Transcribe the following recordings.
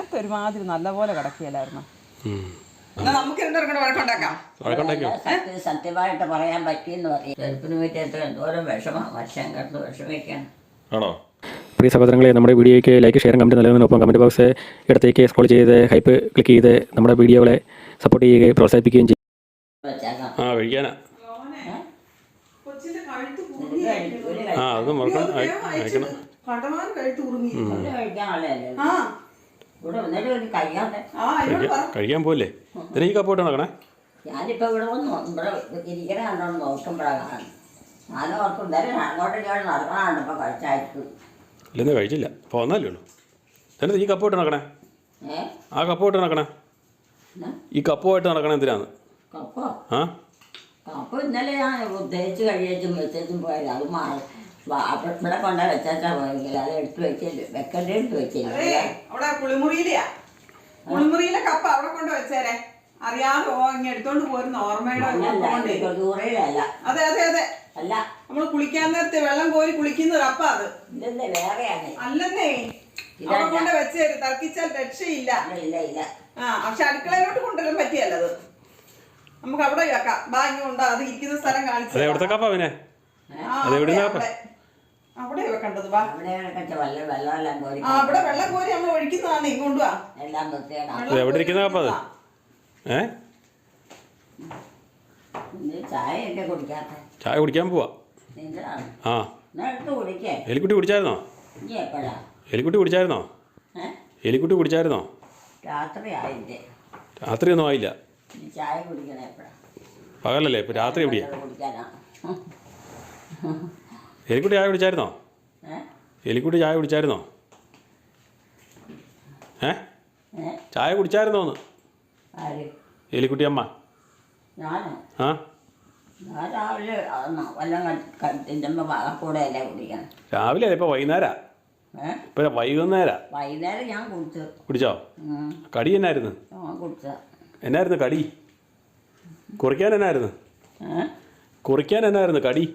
നേരത്തെ ഒരുമാതിരി നല്ലപോലെ കിടക്കുകയല്ലായിരുന്നു. സത്യമായിട്ട് പറയാൻ പറ്റിയെന്ന് പറയും. ചെറുപ്പിന് പറ്റിയിട്ട് എന്തോരം വിഷമം വർഷം കിടന്ന് വിഷമിക്കാണ്. ആണോ? പ്രിയ സഹോദരങ്ങളെ, നമ്മുടെ വീഡിയോയ്ക്ക് ലൈക്ക് ഷെയറും കമൻറ്റ് നൽകുന്നതിനൊപ്പം കമൻറ്റ് ബോക്സ് ഇടത്തേക്ക് സ്ക്രോൾ ചെയ്ത് ഹൈപ്പ് ക്ലിക്ക് ചെയ്ത് നമ്മുടെ വീഡിയോകളെ സപ്പോർട്ട് ചെയ്യുകയും പ്രോത്സാഹിപ്പിക്കുകയും ചെയ്യും. കഴിക്കാനാ കഴിക്കാൻ പോലെ ഈ കപ്പോട്ട് നടക്കണേ. ഞാനിപ്പോ ഇവിടെ ഇവിടെ ഇരിക്കണ കണ്ടോണ്ട് നോക്കുമ്പോഴാണ് ഞാനും ഓർക്കും എന്തായാലും അങ്ങോട്ടും ഇങ്ങോട്ട് നടക്കണാണ് ഇപ്പൊ കഴിച്ചായിരിക്കും. ഇല്ലെന്ന് കഴിച്ചില്ല, പോന്നല്ലേ ഉള്ളൂ. എന്നിട്ട് ഈ കപ്പോട്ട് നടക്കണേ, ആ കപ്പോട്ട് നടക്കണേ, ഈ കപ്പുമായിട്ട് നടക്കണേ എന്തിനാണ്? കപ്പോ കപ്പ് ഇന്നലെ ഞാൻ ഉദ്ദേശിച്ച് കഴിച്ചും വെച്ചും പോയത്. അത് ഇവിടെ കൊണ്ട വെച്ചാ പോയെങ്കിൽ അത് എടുത്ത് വെച്ചില്ല, വെക്കണ്ടേ എടുത്ത് വെച്ചില്ല. അവിടെ കുളിമുറിയിലെ കപ്പ അവിടെ കൊണ്ട് വെച്ചേരെ. അറിയാതെ എടുത്തോണ്ട് പോരുന്ന ഓർമ്മയുടെ. അതെ അതെ അതെ, അല്ല നമ്മള് കുളിക്കാൻ നേരത്തെ വെള്ളം കോരി കുളിക്കുന്ന കപ്പ അത്. വേറെയാണ് അല്ലെന്നേ, അവിടെ കൊണ്ട് വെച്ചേര്. തർക്കിച്ചാൽ രക്ഷയില്ല. പക്ഷെ അടുക്കളയിലോട്ട് കൊണ്ടുവരാൻ പറ്റിയല്ലത്. നമുക്ക് അവിടെ വെക്കാം. ബാ ഇങ്ങോട്ട് അത് ഇരിക്കുന്ന സ്ഥലം കാണിച്ചു. അവിടെ വെക്കണ്ടത്. അവിടെ വെള്ളം കോരി നമ്മൾ ഒഴിക്കുന്നതാണ്. ഇങ്ങോട്ട് വാ. ചായ കുടിക്കാൻ പോവാ. എലിക്കുട്ടി കുടിച്ചായിരുന്നോ? എലിക്കുട്ടി കുടിച്ചായിരുന്നോ? എലിക്കുട്ടി കുടിച്ചായിരുന്നോ? രാത്രിയൊന്നും ആയില്ല. പകലല്ലേ ഇപ്പൊ, രാത്രി എവിടെയാ? എലിക്കുട്ടി ചായ കുടിച്ചായിരുന്നോ? എലിക്കുട്ടി ചായ കുടിച്ചായിരുന്നോ? ചായ കുടിച്ചായിരുന്നോന്ന്? എലിക്കുട്ടി അമ്മ. രാവിലെ ഇപ്പൊ വൈകുന്നേരാ. ഇപ്പൊ വൈകുന്നേരം ഞാൻ കുടിച്ചോ? കടി എന്നായിരുന്നു? എന്നായിരുന്നു കടി? കുറിക്കാൻ എന്നായിരുന്നു? കുറിക്കാൻ എന്നായിരുന്നു കടി?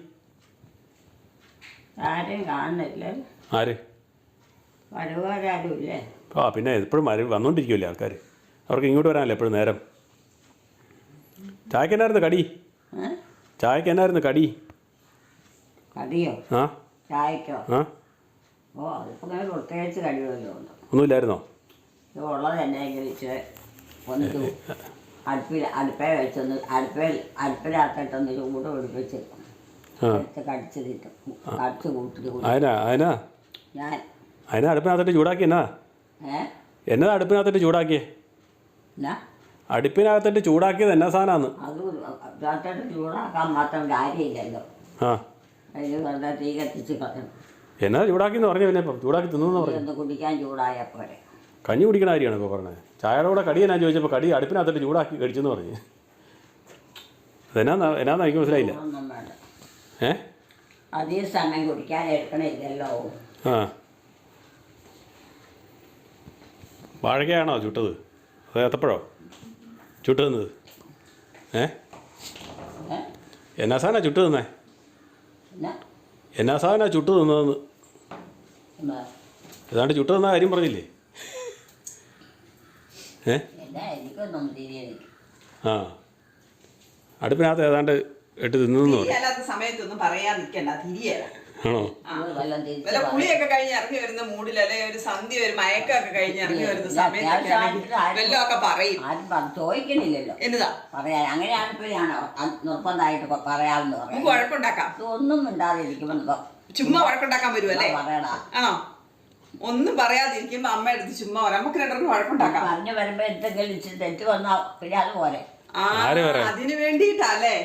ആരും കാണുന്നില്ലേ? ആര്? വരുവാരും. പിന്നെ എപ്പോഴും വന്നോണ്ടിരിക്കുമല്ലേ ആൾക്കാർ. അവർക്ക് ഇങ്ങോട്ട് വരാനല്ലേ എപ്പോഴും നേരം. ചായക്ക് എന്നായിരുന്നു കടി? ചായക്ക് എന്നായിരുന്നു കടി? കടിയോ? ചായക്കോ? അതിപ്പോ പ്രത്യേകിച്ച് കടികളല്ലോ ഒന്നുമില്ലായിരുന്നോ? ഉള്ളത് എന്നെങ്കിലും അടുപ്പേ വെച്ചൊന്ന് അടുപ്പിലാക്കിട്ടൊന്ന് ചൂട് പിടിപ്പിച്ച് കടിച്ചു തിട്ടും. കടിച്ചു കൂട്ടിട്ട് അതിനാ അടുപ്പിനകത്തിട്ട് ചൂടാക്കി. എന്നതാ അടുപ്പിനകത്തിട്ട് ചൂടാക്കിയേ? അടുപ്പിനകത്തിട്ട് ചൂടാക്കിയത് എന്നാ സാധനമാണ്? അത് ചൂടാക്കാൻ മാത്രം കാര്യമില്ലല്ലോ. അതിന് വെറുതെ തീ കത്തിച്ച് കളയണം. എന്നാ ചൂടാക്കിന്ന് പറഞ്ഞു? പിന്നെ ഇപ്പം ചൂടാക്കി തിന്നു പറഞ്ഞു. കുടിക്കാൻ ചൂടായ പോലെ. കഞ്ഞി കുടിക്കണ കാര്യമാണ് ഇപ്പോൾ പറഞ്ഞത്. ചായയുടെ കൂടെ കടി എന്നാ ചോദിച്ചപ്പോൾ കടി അടുപ്പിനകത്തിട്ട് ചൂടാക്കി കഴിച്ചെന്ന് പറഞ്ഞു. എന്നാന്ന് എനിക്ക് മനസ്സിലായില്ല. അധികം സമയം കുടിക്കാൻ എടുക്കണില്ലല്ലോ. വാഴക്കയാണോ ചുട്ടത്? അത് ഏത്തപ്പഴോ ചുട്ട് തന്നത്? എന്നാ സാധന ചുട്ട് തന്നേ? എന്നാ സാധന ചുട്ട് തന്നതെന്ന്? ഏതാണ്ട് ചുട്ട് തന്ന കാര്യം പറഞ്ഞില്ലേ? അടുപ്പിനകത്ത് ഏതാണ്ട് ഇട്ട് തിന്നു സമയത്തൊന്നും പറയാൻ നിൽക്കണ്ട. ആണോ? വല്ല കുളിയൊക്കെ കഴിഞ്ഞ് ഇറങ്ങി വരുന്ന മൂഡിൽ, അല്ലെ ഒരു സന്ധ്യ ഒരു മയക്കൊക്കെ കഴിഞ്ഞ് ഇറങ്ങി വരുന്ന സമയത്തൊക്കെ പറയും. ചോദിക്കണില്ലല്ലോ എന്നതാ പറയാൻ. അങ്ങനെയാണിപ്പോഴാണോ നിർബന്ധമായിട്ട് പറയാമെന്ന് പറയാം. വഴക്കുണ്ടാക്കാം. ഒന്നും മിണ്ടാതിരിക്കുമ്പോ ചുമ്മാ വഴക്കുണ്ടാക്കാൻ വരുമല്ലേ? ആണോ? ഒന്നും പറയാതിരിക്കുമ്പോ അമ്മ എടുത്ത് ചുമ്മാ പറയാം. നമുക്ക് രണ്ടു വഴക്കുണ്ടാക്കാം. പറഞ്ഞു വരുമ്പോ എന്തെങ്കിലും തെറ്റ് വന്നാ പിന്നെ അതുപോലെ അതിന് വേണ്ടിട്ടല്ലേ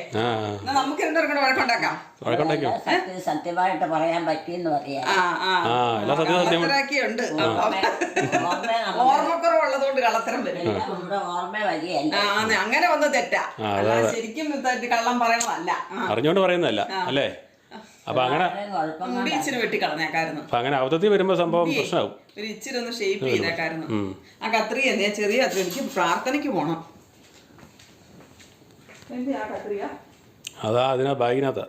നമുക്ക് രണ്ടുപേർക്കും വഴക്കുണ്ടാക്കാം. സത്യമായിട്ട് പറയാൻ പറ്റിയെന്ന് പറയാം. ണ്ട് ഓർമ്മക്കുറവുള്ളതുകൊണ്ട് കള്ളത്തരം വരും. ഓർമ്മ വരികയല്ല. അങ്ങനെ വന്ന് തെറ്റാ. ശരിക്കും കള്ളം പറയണതല്ല, അറിഞ്ഞോണ്ട് പറയുന്നതല്ല അല്ലേ? അപ്പൊ അങ്ങനെ ഇച്ചിരി വെട്ടിക്കളഞ്ഞേക്കായിരുന്നു. അങ്ങനെ അവധി വരുമ്പോ സംഭവം പ്രശ്നമാവും. ഒരു ഇച്ചിരി ഒന്ന് ഷേപ്പ് ചെയ്തേക്കായിരുന്നു. ആ കത്രിക ചെറിയ കത്രിക. എനിക്ക് പ്രാർത്ഥനയ്ക്ക് പോണം. അതാ അതിനാ ബാഗിനകത്താ.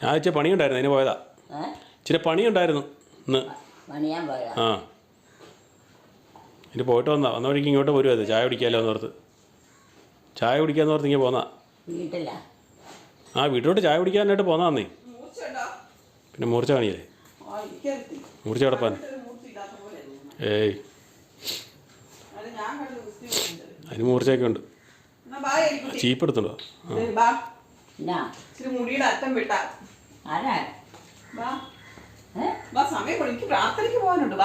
ഞാൻ ഇച്ചിരി പണിയുണ്ടായിരുന്നു, അതിന് പോയതാ. ഇച്ചിരി പണിയുണ്ടായിരുന്നു ഇന്ന്. പണിയാൻ പോയാ ആ ഇനി പോയിട്ട് വന്ന വഴിക്ക് ഇങ്ങോട്ട് വരുമോ അത് ചായ കുടിക്കാമല്ലോ എന്നോർത്ത് ചായ കുടിക്കാമെന്ന് ഓർത്ത് ഇങ്ങനെ പോന്നാ വീട്ടിലാ ആ വീട്ടിലോട്ട് ചായ കുടിക്കാനായിട്ട് പോന്നാന്നേ പിന്നെ മൂർച്ച കാണിയല്ലേ മൂർച്ച കിടപ്പാൻ ഏയ് അതിന് മൂർച്ചയൊക്കെ ഉണ്ട് ചീപ്പ് എടുത്തുണ്ടോ മുടിയുടെ അറ്റം വിട്ടാ ആരാ സമയം എനിക്ക് പ്രാർത്ഥനയ്ക്ക് പോകാനുണ്ട്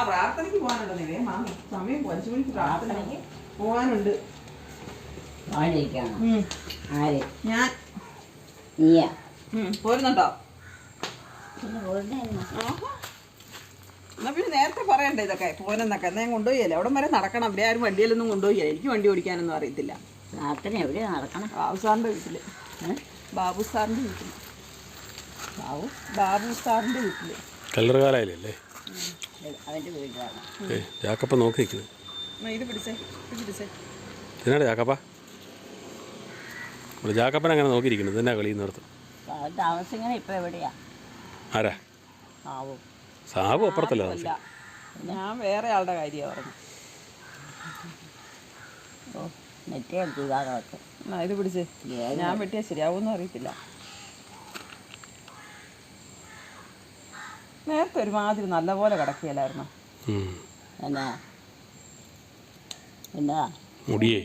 പ്രാർത്ഥനയ്ക്ക് പോകാനുണ്ട് നീവേ മാമി സമയം 5 മണിക്ക് പ്രാർത്ഥനയ്ക്ക് പോകാനുണ്ട് ആര് ഞാൻ നീയാ പോരുന്നുണ്ടോ പിന്നെ പോരുന്നേ എന്നാ പിന്നെ നേരത്തെ പറയണ്ടേ ഇതൊക്കെ പോരെന്നൊക്കെ എന്നാ ഞാൻ കൊണ്ടുപോയല്ലേ അവിടെ വരെ നടക്കണം ഇവിടെ ആരും വണ്ടിയിലൊന്നും കൊണ്ടുപോയില്ല എനിക്ക് വണ്ടി ഓടിക്കാനൊന്നും അറിയത്തില്ല പ്രാർത്ഥന എവിടെയാ നടക്കണം ബാബു സാറിൻ്റെ വീട്ടിൽ ബാബു സാറിൻ്റെ വീട്ടിൽ ബാബു സാറിൻ്റെ വീട്ടിൽ കല്ലറ കാലായില്ലേ അവൻ്റെ വീട്ടിലാണ് ജാക്കപ്പ നോക്കി നിൽക്കുന്നത് ഇത് പിടിച്ചേ ഇതിനാണ് ജാക്കപ്പ ജാക്കപ്പൻ അങ്ങനെ നോക്കിയിരിക്കുന്നത് ഇതെന്നാ കളി നിർത്ത് അവൻ താമസിങ്ങനെ ഇപ്പം എവിടെയാ ആരാ ആവും സാബു അപ്പുറത്തല്ല ഞാൻ വേറെ ആളുടെ കാര്യമാണ് പറഞ്ഞു ഓ നെറ്റേ എടുത്തിതാണ് വെച്ചത് ഇത് പിടിച്ചേ ഞാൻ വെട്ടിയാൽ ശരിയാവുമെന്നും അറിയത്തില്ല നേരത്തെ ഒരുമാതിരി നല്ലപോലെ കിടക്കുകയല്ലായിരുന്നു എന്നാ എന്നാ മുടിയേ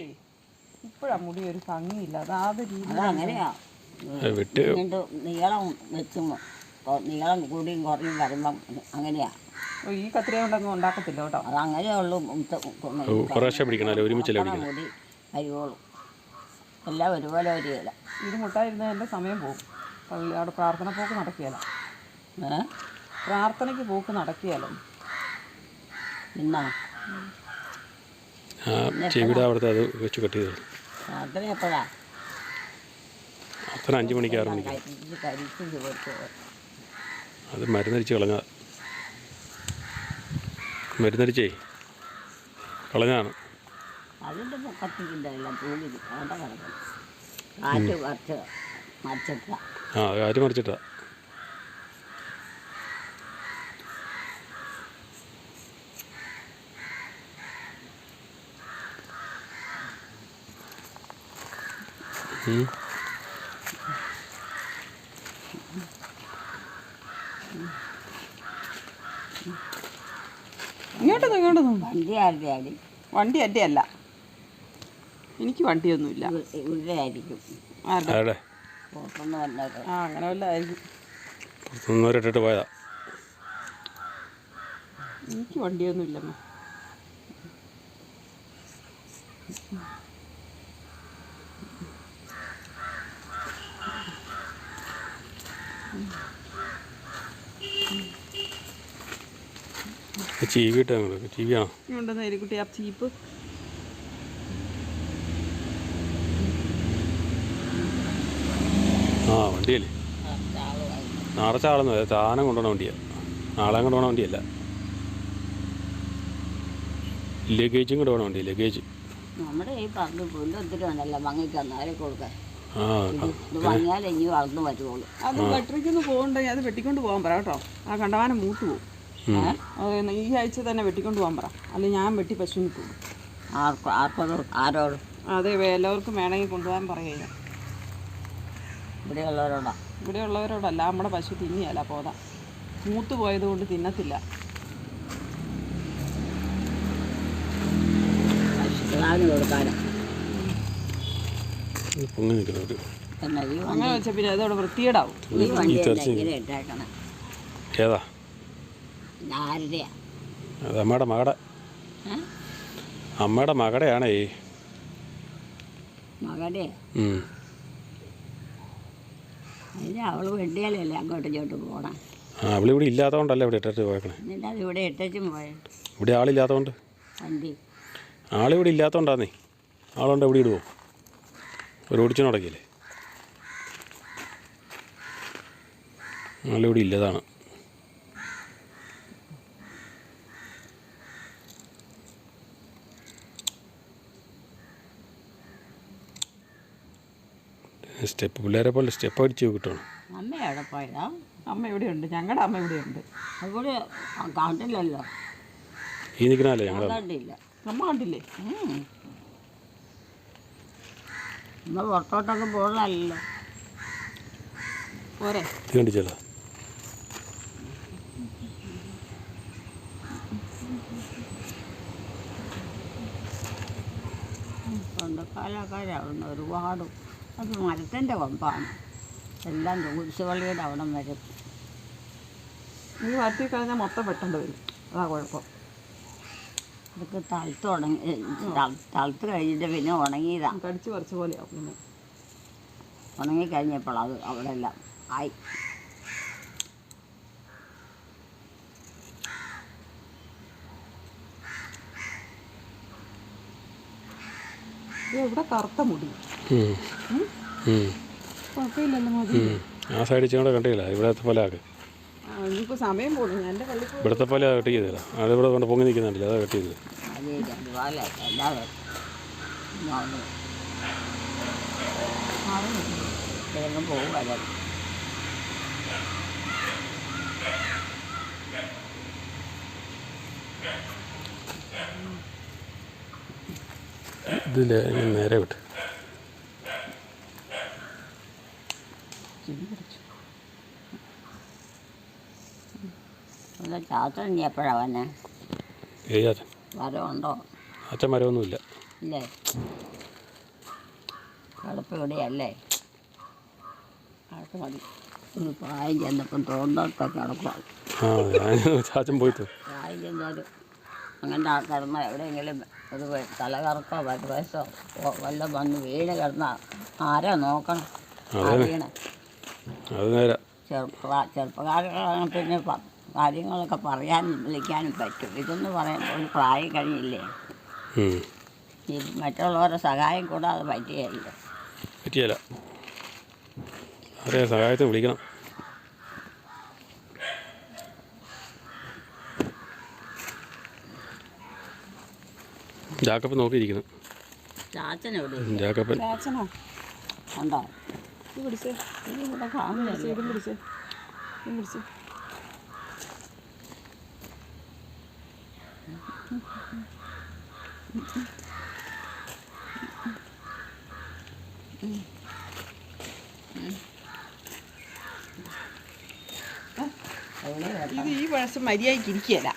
ഇപ്പോഴാ മുടി ഒരു ഭംഗിയില്ല അതാത് രീതി അതങ്ങനെയാ നീളം വെച്ചും നീളം കൂടിയും കുറയും വരുമ്പം അങ്ങനെയാ ഈ കത്തിരി കൊണ്ടൊന്നും ഉണ്ടാക്കത്തില്ല കേട്ടോ അതങ്ങനെയുള്ളൂ മുടി അരിവോളും എല്ലാം ഒരുപോലെ വരികയില്ല ഇത് മുട്ടായിരുന്ന എൻ്റെ സമയം പോകും അവിടെ പ്രാർത്ഥന പോക്ക് നടക്കുകയല്ല പ്രാർത്ഥനയ്ക്ക് പോക്ക് നടക്കുകയല്ല എന്നാ ചെവിയുടെ അവിടുത്തെ അത് വെച്ച് കട്ട് ചെയ്തോളൂ പ്രാർത്ഥന എപ്പോഴാ പ്രാർത്ഥന 5 മണിക്ക് 6 മണിക്ക് അത് മരുന്നടിച്ച് കളഞ്ഞാൽ മരുന്നടിച്ചേ കളഞ്ഞാണ് അതിൻ്റെ പൊക്കത്തില്ല തൂങ്ങി അവിടെ കിടക്കും കാറ്റ് മറിച്ചിട്ട ആ കാറ്റ് മറിച്ചിട്ടാ ഇങ്ങോട്ടൊന്നും വണ്ടി ആരുടെ അടി വണ്ടി എൻ്റെ അല്ല എനിക്ക് വണ്ടിയൊന്നുമില്ല ഇവിടെ ആയിരിക്കും പുറത്തുനിന്ന് വന്നേക്കാം അങ്ങനെ വല്ല ആയിരിക്കും പുറത്തുനിന്നവരിട്ടിട്ട് പോയതാ എനിക്ക് വണ്ടിയൊന്നുമില്ലമ്മ ചീവി ഇട്ടാ ചീവിയാണോ ഉണ്ടെന്ന് എലിക്കുട്ടി ആ ചീപ്പ് ആ വണ്ടിയല്ലേ നിറച്ച ആളൊന്നും സാധനം കൊണ്ടുപോകണ വണ്ടിയാണ് ആളെ കൊണ്ടുപോകണ വണ്ടിയല്ല ലഗേജും കൂടെ വേണം വണ്ടി ലഗേജ് നമ്മുടെ ഈ പറമ്പ് പുല്ല് ഒത്തിരി ഉണ്ടല്ലോ ഭംഗിക്ക് അന്നേരം കൊടുക്കാൻ ആ ഇത് ഭംഗിയാൽ ഇനി വളർന്നു പറ്റുള്ളൂ അത് വെട്ടറിക്കൊന്ന് പോകണ്ടെങ്കിൽ അത് വെട്ടിക്കൊണ്ട് പോകാൻ പറ കേട്ടോ ആ കണ്ടവാനം മൂത്ത് പോകും ഈ ആഴ്ച തന്നെ വെട്ടിക്കൊണ്ട് പോകാൻ പറ അല്ലെങ്കിൽ ഞാൻ വെട്ടി പശുവിന് പോകും ആരോടും അതെ എല്ലാവർക്കും വേണമെങ്കിൽ കൊണ്ടുപോകാൻ പറയുക ഇവിടെയുള്ളവരോടാ ഇവിടെയുള്ളവരോടല്ല നമ്മുടെ പശു തിന്നിയല്ല പോതാ മൂത്ത് പോയത് കൊണ്ട് തിന്നത്തില്ല കൊടുക്കാനും അങ്ങനെ വെച്ചാൽ പിന്നെ അതോടെ വൃത്തികേടാവും ഈ വണ്ടി ഇങ്ങനെ ഇട്ടേക്കണം ഏതാ ആരുടെയാ അത് അമ്മയുടെ മകടെയാണേ മകടെ അതിന് അവള് വെട്ടിയാലല്ലേ അങ്ങോട്ടും ഇങ്ങോട്ടും പോകണം അവളിവിടെ ഇല്ലാത്തതുകൊണ്ടല്ലേ ഇവിടെ ഇട്ടിട്ട് പോയേക്കണേ എന്നിട്ട് അത് ഇവിടെ ഇട്ടും പോയ ഇവിടെ ആളില്ലാത്തതുകൊണ്ട് വണ്ടി ആളിവിടെ ഇല്ലാത്തതുകൊണ്ടാന്നേ ആളുണ്ട് എവിടെ ഇടുവോ ഒരു ഓടിച്ചു നടക്കില്ലേ ആളിവിടെ ഇല്ലതാണ് സ്റ്റെപ്പ് പിള്ളേരെ പോലെ സ്റ്റെപ്പ് അടിച്ച് കിട്ടണം അമ്മ എവിടെ പോയതാ അമ്മ ഇവിടെയുണ്ട്, ഞങ്ങളുടെ അമ്മ ഇവിടെയുണ്ട്. അതുപോലെ കണ്ടില്ലല്ലോ. ഈ നിൽക്കണല്ലേ ഞങ്ങൾ കണ്ടില്ല. അമ്മ കണ്ടില്ലേ? നമ്മൾ പുറത്തോട്ടൊക്കെ പോകുന്നതല്ലോ. പോരെ ഇത് കണ്ടിച്ചല്ലോ. സ്വന്തക്കാലക്കാരാവുന്ന ഒരുപാട്. അത് മരത്തിൻ്റെ കൊമ്പാണ്. എല്ലാം കുരിശുപള്ളിയുടെ അവിടം വരും. ഈ മാറ്റി കഴിഞ്ഞാൽ മൊത്തം വെട്ടേണ്ടി വരും. അതാ കുഴപ്പം. അതൊക്കെ തളുത്ത് ഉണങ്ങി, തളുത്ത് കഴിഞ്ഞിട്ട് പിന്നെ ഉണങ്ങിയതാണ്. കടിച്ച് പറിച്ച പോലെയാവും. പിന്നെ ഉണങ്ങിക്കഴിഞ്ഞപ്പോൾ അത് അവിടെ എല്ലാം ആയി. ഇവിടെ കറുത്ത മുടി. കുഴപ്പമില്ലല്ലോ മതി. ആ സൈഡിൽ ഇച്ചിരി കണ്ടില്ല. ഇവിടത്തെ പോലെ ആക്ക്. ഇനിയിപ്പോൾ സമയം പോകും. എൻ്റെ പള്ളി ഇവിടുത്തെ പോലെ കട്ട് ചെയ്തില്ല. അതിവിടെ കൊണ്ട് പൊങ്ങി നിൽക്കുന്നുണ്ടല്ലോ. അതാ കട്ട് ചെയ്തത്. അതുപോലെ അല്ലാതെ വേഗം പോകുമല്ലോ. ഇതില്ല, നേരെ വിട്ട്. ചാച്ചൻ ഇനി എപ്പോഴാണ് വന്നെ? ഏച്ചാച്ചൻ വരവുണ്ടോ? അച്ഛൻ മരമൊന്നുമില്ല. ഇല്ലേ? കിടപ്പ് ഇവിടെയല്ലേ? കിടപ്പ് മതി. ഒരു പ്രായം ചെന്നപ്പം തോന്നൊക്കെ കിടക്കുക. ചാച്ചൻ പോയിട്ട് പ്രായം ചെന്നാലും അങ്ങനത്തെ ആൾക്കാരന്മാർ എവിടെയെങ്കിലും ഒരു തലകറക്കോ വയസ്സോ വല്ലതും വന്ന് വീണ് കിടന്നാൽ ആരാ നോക്കണം? അറിയണേ. അത് നേരെ. ചെറുപ്പക്കാരാണ് പിന്നെ കാര്യങ്ങളൊക്കെ പറയാനും വിളിക്കാനും പറ്റും. ഇതൊന്നും പറയാൻ ഒരു പ്രായം കഴിഞ്ഞില്ലേ? ഈ മറ്റുള്ളവരുടെ സഹായം കൂടാതെ പറ്റിയല്ല. അവരെ സഹായത്തിന് വിളിക്കണം. ജാക്കപ്പ് നോക്കിയിരിക്കുന്നു. ജാക്കപ്പൻ ചാച്ചനോ ഉണ്ടോ? ഇത് പിടിച്ചേ. ഇവിടെ കാണുന്നില്ല. ഇതും പിടിച്ചേ. ഇതും പിടിച്ചേ. ഇത് ഈ വയസ്സ് മര്യാദയ്ക്ക് ഇരിക്കുകയല്ല.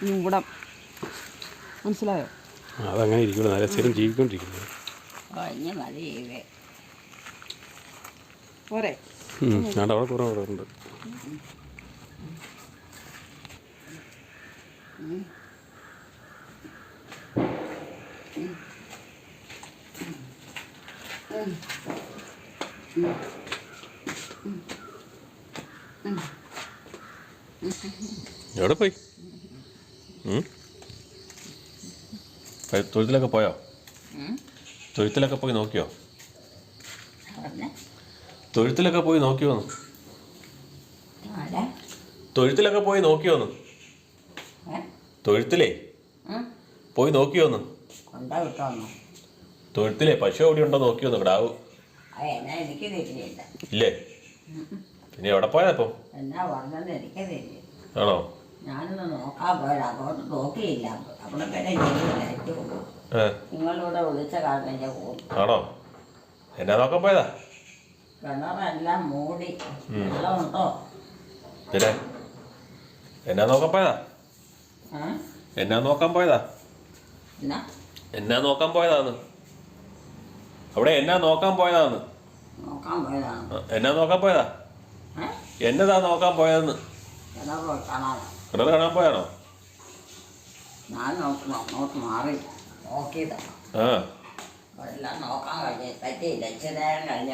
ഈ ഇവിടെ മനസ്സിലായോ? അതങ്ങനെ ഇരിക്കുള്ളൂ. നല്ല സ്ഥിരം ജീവിക്കൊണ്ടിരിക്കുന്നത്. പോരെ അവിടെ കുറേ ഉണ്ട്. എവിടെ പോയി? തൊഴുത്തിലൊക്കെ പോയോ? തൊഴുത്തിലൊക്കെ പോയി നോക്കിയോ? തൊഴുത്തിലൊക്കെ പോയി നോക്കിയോന്ന്? തൊഴുത്തിലൊക്കെ പോയി നോക്കിയോന്ന്? തൊഴുത്തിലേ പോയി നോക്കിയോന്ന്? തൊഴുത്തിലേ പശു എവിടെ ഉണ്ടോ നോക്കിയോന്ന്? കിടാവ് ഇല്ലേ? പിന്നെ എവിടെ പോയതാ ഇപ്പം? ആണോ? ഞാനൊന്ന് നോക്കാൻ പോയത്. അങ്ങോട്ട് നോക്കിയില്ല. അവിടെ തന്നെ നിങ്ങളിവിടെ വിളിച്ച കാരണം പോകും. ആണോ? എന്നാ നോക്കാൻ പോയതാ? കിണറെല്ലാം മൂടി. വെള്ളമുണ്ടോ? എന്നാ നോക്കാൻ പോയതാ? എന്നാ നോക്കാൻ പോയതാ? എന്നാ നോക്കാൻ പോയതാന്ന്? അവിടെ എന്നാ നോക്കാൻ പോയതാന്ന്? നോക്കാൻ പോയതാണ്. എന്നാ നോക്കാൻ പോയതാ? എന്നതാ നോക്കാൻ പോയതെന്ന്? കിണർ കാണാൻ പോയാണോ? ഞാൻ അങ്ങോട്ട് മാറി നോക്കിയതാ. എല്ലാം നോക്കാൻ കഴിഞ്ഞ പറ്റിയില്ല. ഇച്ചിരി നേരം കഴിഞ്ഞ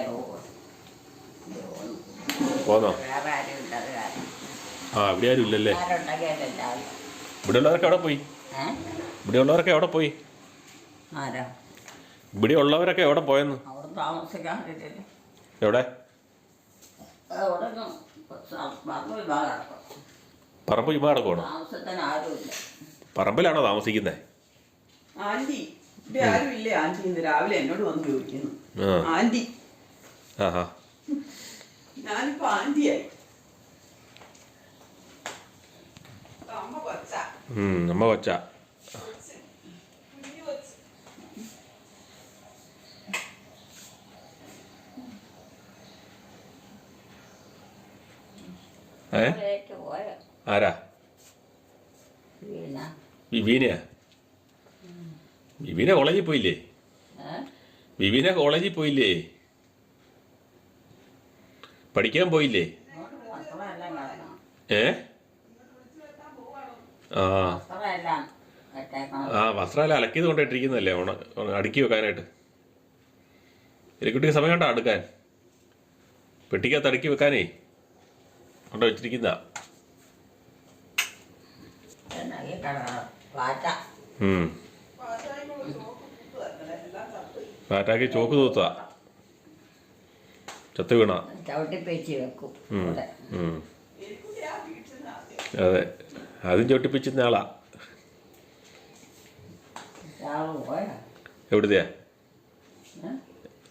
പോന്നോ? വേറെ ആരും ഇല്ല. അത് കാരണം ഇവിടെ ആരും ഇല്ലല്ലേ? ആരുണ്ടെങ്കിൽ ഇവിടെ ഉള്ളവരൊക്കെ എവിടെ പോയി? ഇവിടെ ഉള്ളവരൊക്കെ എവിടെ പോയി? ആരാ? ഇവിടെ ഉള്ളവരൊക്കെ എവിടെ പോയെന്ന്? അവിടെ താമസിക്കാൻ പറ്റില്ല. എവിടെ? അവിടെ പറമ്പ് ചുമ്മാ കിടക്കുവാണോ? താമസത്തിന് ആരുമില്ല. പറമ്പിലാണോ താമസിക്കുന്നത്? ആന്റി ഇവിടെ ആരും ഇല്ലേ? ആന്റി ഇന്ന് രാവിലെ എന്നോട് വന്ന് ചോദിക്കുന്നു. ആന്റി ഞാനിപ്പോ ആന്റിയായി. അമ്മ കൊച്ച ആരാ വിവീനയാ വിവീന കോളേജിൽ പോയില്ലേ വിവീന കോളേജിൽ പോയില്ലേ പഠിക്കാൻ പോയില്ലേ വസ്ത്രമെല്ലാം അലക്കിയത് കൊണ്ടിട്ടിരിക്കുന്നല്ലേ അടുക്കി വെക്കാനായിട്ട് എലിക്കുട്ടിക്ക് സമയം കണ്ടോ അടുക്കാൻ പെട്ടിക്കകത്ത് അടുക്കി വെക്കാനേ കൊണ്ട് വെച്ചിരിക്കുന്ന പാറ്റാക്കി ചോക്ക് തൂത്താ ചത്ത് വീണ അതെ അതും ചവിട്ടിപ്പിച്ചിരുന്ന ആളാ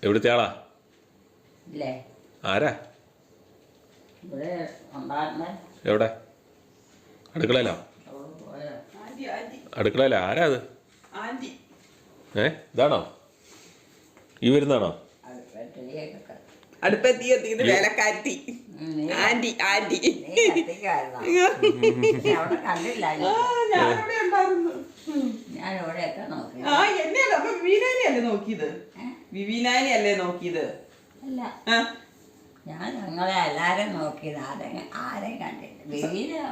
എവിടുത്തെ ആളാ ആരാ എവിടെ അടുക്കളയിലാ ആരാ അത് ഇതാണോ ഈ വരുന്നാണോ അടുപ്പെത്തി എത്തിയത് വേലക്കാരി ആന്റി ആന്റി ഞാനിവിടെ ഉണ്ടായിരുന്നു എന്നെയല്ല അപ്പൊ വിവീനാനെയല്ലേ നോക്കിയത് വിവീനാനെയല്ലേ നോക്കിയത് ഞാൻ ഞങ്ങളെ എല്ലാരും നോക്കിയത് ആരെയും കണ്ടില്ല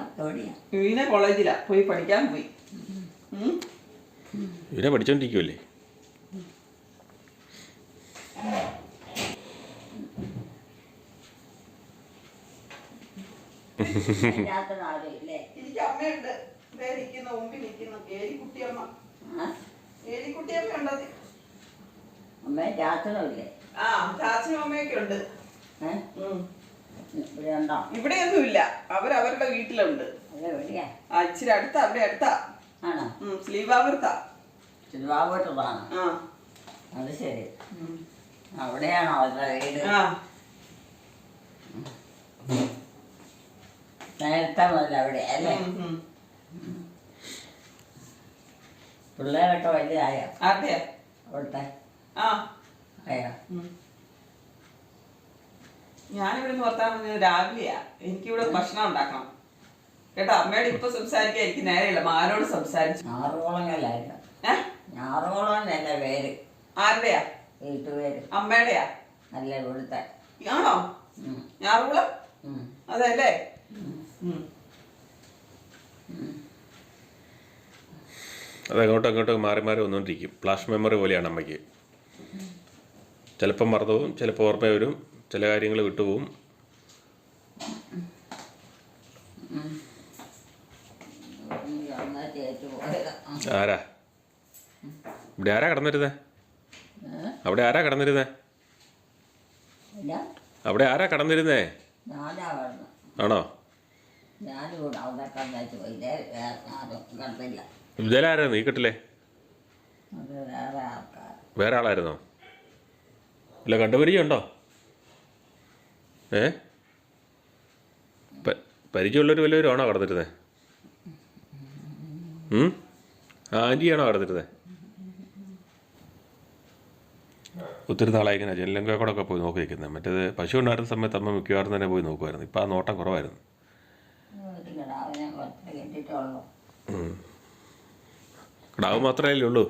വിവീന കോളേജിലാ പോയി പഠിക്കാൻ പോയി ഇവരെ പഠിച്ചോണ്ടിരിക്കുവല്ലേ എനിക്ക് അമ്മയുണ്ട് മുമ്പിൽ നിൽക്കുന്നു ഏലിക്കുട്ടിയമ്മ ഏലിക്കുട്ടിയമ്മ ഉണ്ടത് അമ്മ ചാച്ചനില്ലേ ചാച്ചനും അമ്മയൊക്കെ ഉണ്ട് ഇവിടെയൊന്നും ഇല്ല അവരവരുടെ വീട്ടിലുണ്ട് ഇച്ചിരി അടുത്താ അവിടെ അടുത്താ ശ്രീബാപുരത്താ ശ്രീബാപുരത്താണ് അത് ശരി അവിടെയാണോ അവരുടെ വീട് നേരത്തെ മുതൽ അവിടെ അല്ലേ പിള്ളേരൊക്കെ വലിയതായോ അവിടുത്തെ അയ്യോ ഞാനിവിടെ നിന്ന് വർത്താൻ രാവിലെയാ എനിക്കിവിടെ ഭക്ഷണം ഉണ്ടാക്കണം കേട്ടോ അമ്മയോട് ഇപ്പൊ സംസാരിക്കാൻ എനിക്ക് നേരെയില്ല മാനോട് സംസാരിച്ചു ഞാറുകുളന്നല്ല പേര് ആരുടെയാ വീട്ടുപേര് അമ്മയുടെയാ അല്ല ഇവിടുത്തെ ആണോ ഞാറുകുളം അതല്ലേ അതങ്ങോട്ടും അങ്ങോട്ടും മാറി മാറി വന്നുകൊണ്ടിരിക്കും ഫ്ലാഷ് മെമ്മറി പോലെയാണ് അമ്മയ്ക്ക് ചിലപ്പം മറന്നു പോവും ചിലപ്പോൾ ഓർമ്മ വരും ചില കാര്യങ്ങൾ വിട്ടുപോകും ആരാ ഇവിടെ ആരാ കിടന്നിരുന്നേ അവിടെ ആരാ കിടന്നിരുന്നേ അവിടെ ആരാ കിടന്നിരുന്നേ ആണോ ഇതിലാരായിരുന്നു ഈ കെട്ടില്ലേ വേറെ ആളായിരുന്നോ ഇല്ല കണ്ടുപരിചയം ഉണ്ടോ പരിചയമുള്ളൊരു വല്ലവരും ആണോ കടന്നിരുന്നത് ആൻറ്റിയാണോ കടന്നിരുന്നത് ഒത്തിരി നാളായി ഇങ്ങനെ ജനലങ്ക കൂടെ ഒക്കെ പോയി നോക്കി വയ്ക്കുന്നത് മറ്റേത് പശു ഉണ്ടായിരുന്ന സമയത്ത് അമ്മ മിക്കവാറും തന്നെ പോയി നോക്കുമായിരുന്നു ഇപ്പം ആ നോട്ടം കുറവായിരുന്നു കിടാവ് മാത്രമല്ലേ ഉള്ളൂ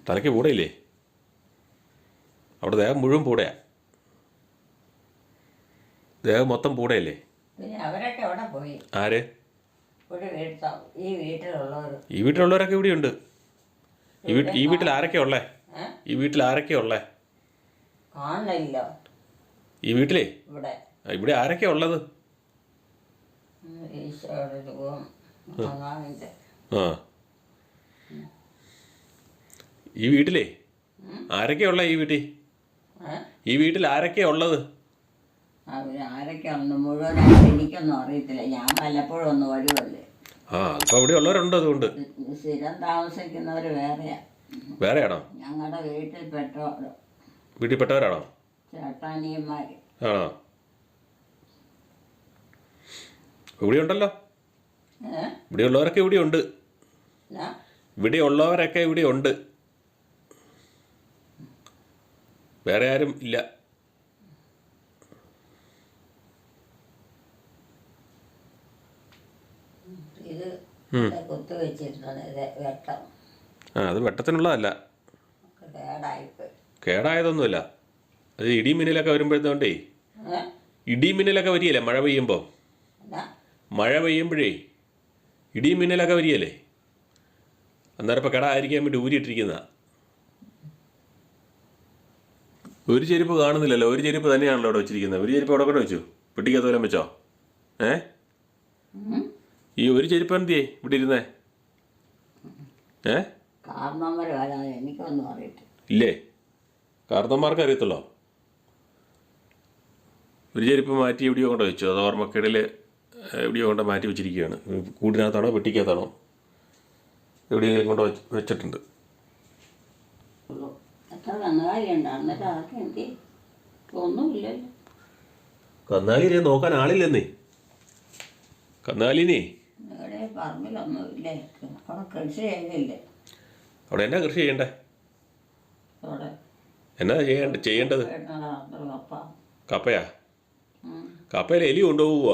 തലയ്ക്ക് പൂടയില്ലേ അവിടെ ദേഹം മുഴുവൻ പൂടയാ ദേഹം മൊത്തം പൂടയല്ലേ ആര് ഈ വീട്ടിലുള്ളവരൊക്കെ ഇവിടെയുണ്ട് ഈ വീട്ടിൽ ആരൊക്കെയാ ഉള്ളേ ഈ വീട്ടിൽ ആരൊക്കെയാ ഉള്ളേ ഈ വീട്ടിലേ ഇവിടെ ആരൊക്കെയാ ഉള്ളത് ഈ വീട്ടിലേ ആരൊക്കെയാ ഉള്ളേ ഈ വീട്ടിൽ ആരൊക്കെയാ ഉള്ളത് ആരൊക്കെയാണെന്ന് മുഴുവനായിട്ട് എനിക്കൊന്നും അറിയത്തില്ല ഞാൻ പലപ്പോഴും ഒന്ന് വരുമല്ലേ അപ്പൊ ഇവിടെ ഉള്ളവരുണ്ടോ അതുകൊണ്ട് സ്ഥിരം താമസിക്കുന്നവർ വേറെയാണോ ഞങ്ങളുടെ വീട്ടിൽപ്പെട്ടവരാണോ ചേട്ടാനിയന്മാര് ആണോ ഇവിടെ ഉണ്ടല്ലോ ഇവിടെയുള്ളവരൊക്കെ ഇവിടെ ഉണ്ട്. ഇവിടെയുള്ളവരൊക്കെ ഇവിടെ ഉണ്ട്. വേറെ ആരും ഇല്ല. ഇത് കുത്തു വെച്ചിരുന്നത് വെട്ടം. അത് വെട്ടത്തിനുള്ളതല്ല, കേടായതൊന്നുമില്ല. അത് ഇടിമിന്നലൊക്കെ വരുമ്പോഴത്തേണ്ടേ, ഇടിമിന്നലൊക്കെ വരികയല്ലേ മഴ പെയ്യുമ്പോൾ. മഴ പെയ്യുമ്പോഴേ ഇടിമിന്നലൊക്കെ വരികയല്ലേ, അന്നേരം ഇപ്പോൾ കേടായിരിക്കാൻ വേണ്ടി ഊരിയിട്ടിരിക്കുന്ന. ഒരു ചെരുപ്പ് കാണുന്നില്ലല്ലോ, ഒരു ചെരുപ്പ് തന്നെയാണല്ലോ അവിടെ വെച്ചിരിക്കുന്നത്. ഒരു ചെരുപ്പ് അവിടെ കൂടെ വെച്ചു, പെട്ടിക്കകത്തോലം വെച്ചോ? ഈ ഒരു ചെരുപ്പ് എന്തിയേ ഇവിടെ ഇരുന്നേ? എനിക്കൊന്നും അറിയത്തില്ല. ഇല്ലേ, കാർന്നന്മാർക്ക് അറിയത്തുള്ളോ? ഒരു ചെരുപ്പ് മാറ്റി എവിടെയോ കൊണ്ട് വെച്ചു, അത് ഓർമ്മക്കേടിൽ എവിടെയോ കൊണ്ട് മാറ്റി വെച്ചിരിക്കുകയാണ്. കൂടിനകത്താണോ പെട്ടിക്കകത്താണോ എവിടെയെങ്കിലും കൊണ്ട് വെച്ചിട്ടുണ്ട്. കന്നാലിനെ നോക്കാൻ ആളില്ലെന്നേ. കന്നാലിനെ അവിടെ എന്നാ കൃഷി ചെയ്യണ്ടേ? എന്നാ ചെയ്യേണ്ടത്? കപ്പയാ? കപ്പയിൽ എലി കൊണ്ടുപോകുക,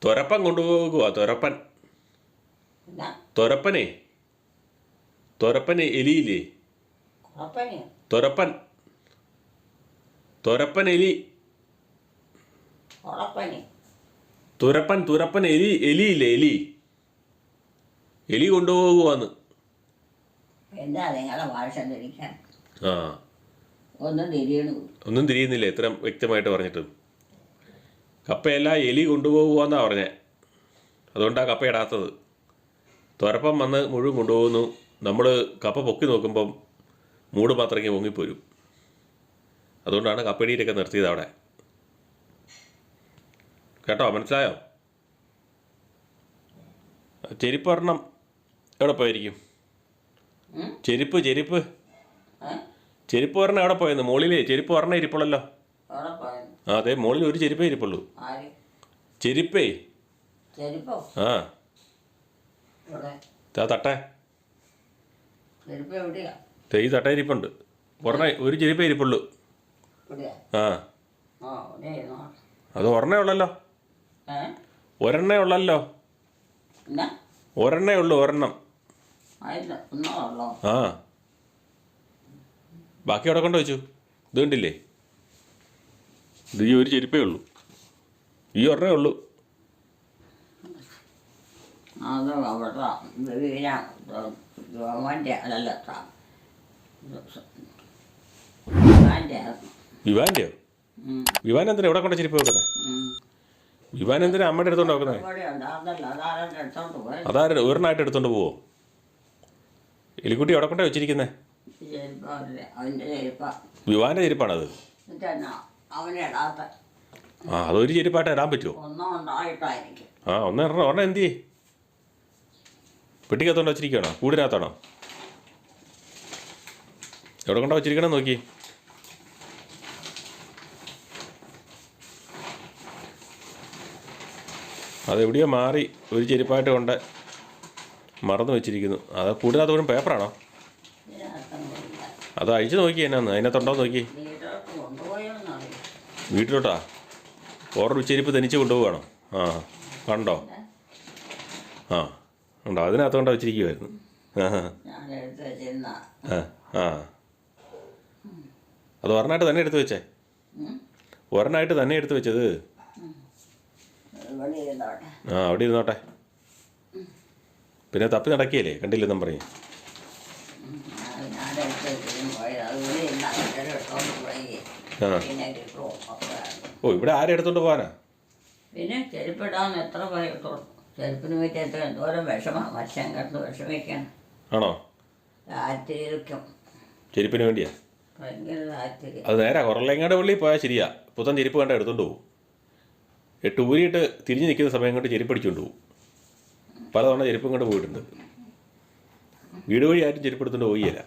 തുരപ്പൻ കൊണ്ടുപോകുക. തുരപ്പനെ എലിയില്ലേ? തുരപ്പൻ എലി. തുരപ്പൻ എലിയില്ലേ? എലി കൊണ്ടുപോകുവാന്ന്. ഒന്നും തിരിയുന്നില്ല ഇത്ര വ്യക്തമായിട്ട് പറഞ്ഞിട്ട്. കപ്പയെല്ലാം എലി കൊണ്ടുപോകുവാന്നാ പറഞ്ഞേ. അതുകൊണ്ടാണ് കപ്പ ഇടാത്തത്. തുരപ്പം വന്ന് മുഴുവൻ കൊണ്ടുപോകുന്നു. നമ്മൾ കപ്പ പൊക്കി നോക്കുമ്പം മൂട് മാത്രമേ പൊങ്ങിപ്പോരും. അതുകൊണ്ടാണ് കപ്പടിയിലൊക്കെ നിർത്തിയത് അവിടെ. കേട്ടോ, മനസ്സിലായോ? ചെരുപ്പ് ഒരെണ്ണം എവിടെ പോയിരിക്കും? ചെരുപ്പ് ഒരെണ്ണം എവിടെ പോയെന്ന്? മുകളിലേ ചെരുപ്പ് ഒരെണ്ണം ഇരിപ്പുള്ളല്ലോ. അതെ, മുകളിൽ ഒരു ചെരുപ്പേ ഇരിപ്പുള്ളൂ. ചെരുപ്പേ? തട്ടേ ഈ തട്ട ഇരിപ്പുണ്ട്. ഒരു ചെരുപ്പേ ഇരിപ്പുള്ളൂ. അത് ഒരെണ്ണേ ഉള്ളല്ലോ. ഒരെണ്ണേ ഉള്ളൂ. ഒരെണ്ണം. ബാക്കി അവിടെ കൊണ്ട് വെച്ചു. ഇത് കണ്ടില്ലേ? ഇത് ഈ ഒരു ചെരുപ്പേ ഉള്ളൂ. ഈ ഒരെണ്ണേ ഉള്ളൂ. വിവാൻ്റെയോ? വിവാൻ എന്തിനാ ഇവിടെ കൊണ്ട് ചെരുപ്പ് വെക്കുന്നത്? വിവാൻ എന്തിനാ അമ്മയുടെ അടുത്തോണ്ട് വെക്കുന്നത്? അതാരും ഒരെണ്ണമായിട്ട് എടുത്തോണ്ട് പോവോ? എലിക്കുട്ടി അവിടെ കൊണ്ടേ വെച്ചിരിക്കുന്നേ. വിവാന്റെ ചെരുപ്പാണത്. അതൊരു ചെരുപ്പായിട്ട് ഇടാൻ പറ്റുമോ? ഒരെണ്ണം എന്തിയേ? പെട്ടിക്കകത്തോണ്ട് വെച്ചിരിക്കുകയാണോ? കൂടിനകത്താണോ? എവിടെ കൊണ്ടാ വെച്ചിരിക്കണം നോക്കി. അതെവിടെയോ മാറി ഒരു ചെരുപ്പായിട്ട് കൊണ്ട് മറന്നു വെച്ചിരിക്കുന്നു. അത് കൂടിനകത്തോടും പേപ്പറാണോ? അത് അഴിച്ചു നോക്കി എന്നാന്ന് അതിനകത്തുണ്ടോ നോക്കി. വീട്ടിലോട്ടാ? വേറൊരു ചെരുപ്പ് തനിച്ച് കൊണ്ടുപോവാണോ? കണ്ടോ? ഉണ്ടോ? അതിനകത്ത് കൊണ്ട് വെച്ചിരിക്കുമായിരുന്നു. അത് ഒരെണ്ണമായിട്ട് തന്നെ എടുത്ത് വെച്ചേ? ഒരെണ്ണമായിട്ട് തന്നെ എടുത്ത് വെച്ചത്? അവിടെ ഇരുന്നോട്ടെ. പിന്നെ തപ്പി നടക്കിയല്ലേ, കണ്ടില്ലെന്നും പറയും. ഇവിടെ ആരെടുത്തോണ്ട് പോകാനാ? പിന്നെ ചെരുപ്പിടാൻ എത്ര ചെരുപ്പിന് പറ്റി എന്തോരം വർഷം കിടന്ന് വിഷമിക്കണം. ആണോ? താല്പര്യം ചെരുപ്പിന് വേണ്ടിയാ? ഭയങ്കര താല്പര്യം. അത് നേരാ, കുറലെങ്ങാട് പള്ളി പോയാൽ ശരിയാ. പുത്തൻ ചെരുപ്പ് കണ്ട എടുത്തോണ്ട് പോകും. ഊരിയിട്ട് തിരിഞ്ഞ് നിൽക്കുന്ന സമയം കൊണ്ട് ചെരുപ്പ് അടിച്ചുകൊണ്ട് പോകും. പലതവണ ചെരുപ്പും കൊണ്ട് പോയിട്ടുണ്ട്. വീട് വഴി ആരും ചെരുപ്പ് എടുത്തോണ്ട് പോയില്ല.